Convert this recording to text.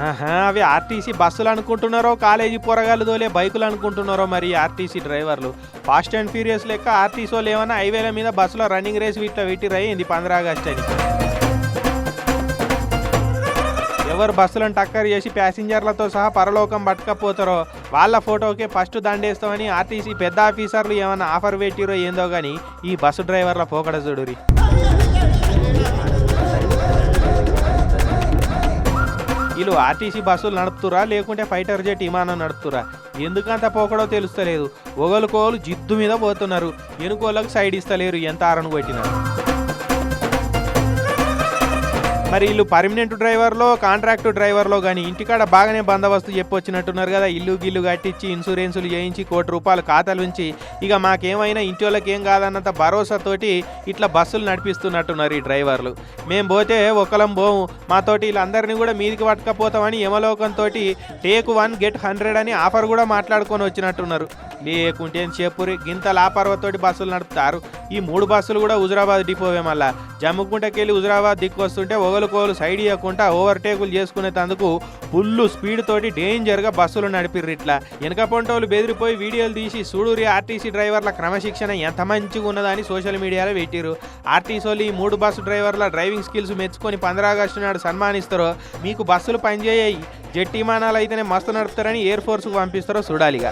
ఆహా! అవి ఆర్టీసీ బస్సులు అనుకుంటున్నారో, కాలేజీ పోరగాళ్ళు తోలే బైకులు అనుకుంటున్నారో మరి ఆర్టీసీ డ్రైవర్లు. ఫాస్ట్ అండ్ ఫ్యూరియస్ లెక్క ఆర్టీసోళ్ళు ఏమన్నా హైవేల మీద బస్సులో రన్నింగ్ రేస్ ఇట్లా పెట్టిరయ్యింది 15 ఆగస్టు అని. ఎవరు బస్సులను టక్కర్ చేసి ప్యాసింజర్లతో సహా పరలోకం పట్టుకపోతారో వాళ్ళ ఫోటోకే ఫస్ట్ దండేస్తామని ఆర్టీసీ పెద్ద ఆఫీసర్లు ఏమన్నా ఆఫర్ పెట్టిరో ఏందో కానీ ఈ బస్సు డ్రైవర్ల పోకడ చూడురి. వీళ్ళు ఆర్టీసీ బస్సులు నడుపుతురా లేకుంటే ఫైటర్ జెట్ విమానం నడుపుతురా ఎందుకంత పోకడో తెలుస్తలేదు. ఒకరికోలు జిద్దు మీద పోతున్నారు, ఎనుకోళ్ళకు సైడ్ ఇస్తలేరు ఎంత ఆరను కొట్టినారు. మరి వీళ్ళు పర్మనెంట్ డ్రైవర్లో కాంట్రాక్టు డ్రైవర్లో కానీ ఇంటికాడ బాగానే బందోబస్తు చెప్పొచ్చినట్టున్నారు కదా. ఇల్లు గిల్లు కట్టించి ఇన్సూరెన్సులు చేయించి ₹1 ఖాతాలు ఉంచి ఇక మాకేమైనా ఇంటి వాళ్ళకి ఏం కాదన్నంత భరోసాతోటి ఇట్లా బస్సులు నడిపిస్తున్నట్టున్నారు ఈ డ్రైవర్లు. మేము పోతే ఒకలం పోము, మాతోటి వీళ్ళందరినీ కూడా మీదికి పట్టుకపోతామని యమలోకంతో టేక్ 1 get 100 అని ఆఫర్ కూడా మాట్లాడుకొని వచ్చినట్టున్నారు. లేకుంటే చెప్పురి గింత లాపర్వతోటి బస్సులు నడుపుతారు. ఈ 3 బస్సులు కూడా హుజురాబాద్ డిపోవే. మళ్ళా జమ్ముకుంటకెళ్ళి హుజురాబాద్ దిక్కు వస్తుంటే ఒకరికోలు సైడ్ ఇవ్వకుండా ఓవర్టేకులు చేసుకునేందుకు ఫుల్ స్పీడ్ తోటి డేంజర్గా బస్సులు నడిపిర్రు. ఇట్లా వెనక పొంటోళ్ళు బెదిరిపోయి వీడియోలు తీసి చూడురి ఆర్టీసీ డ్రైవర్ల క్రమశిక్షణ ఎంత మంచిగా ఉన్నదని సోషల్ మీడియాలో పెట్టిరు. ఆర్టీసీ వాళ్ళు ఈ 3 బస్సు డ్రైవర్ల డ్రైవింగ్ స్కిల్స్ మెచ్చుకొని 15 ఆగస్టు నాడు సన్మానిస్తారో, మీకు బస్సులు పనిచేయాయి జెట్ విమానాలు అయితేనే మస్తు నడుపుతారని ఎయిర్ ఫోర్స్కు పంపిస్తారో చూడాలిగా.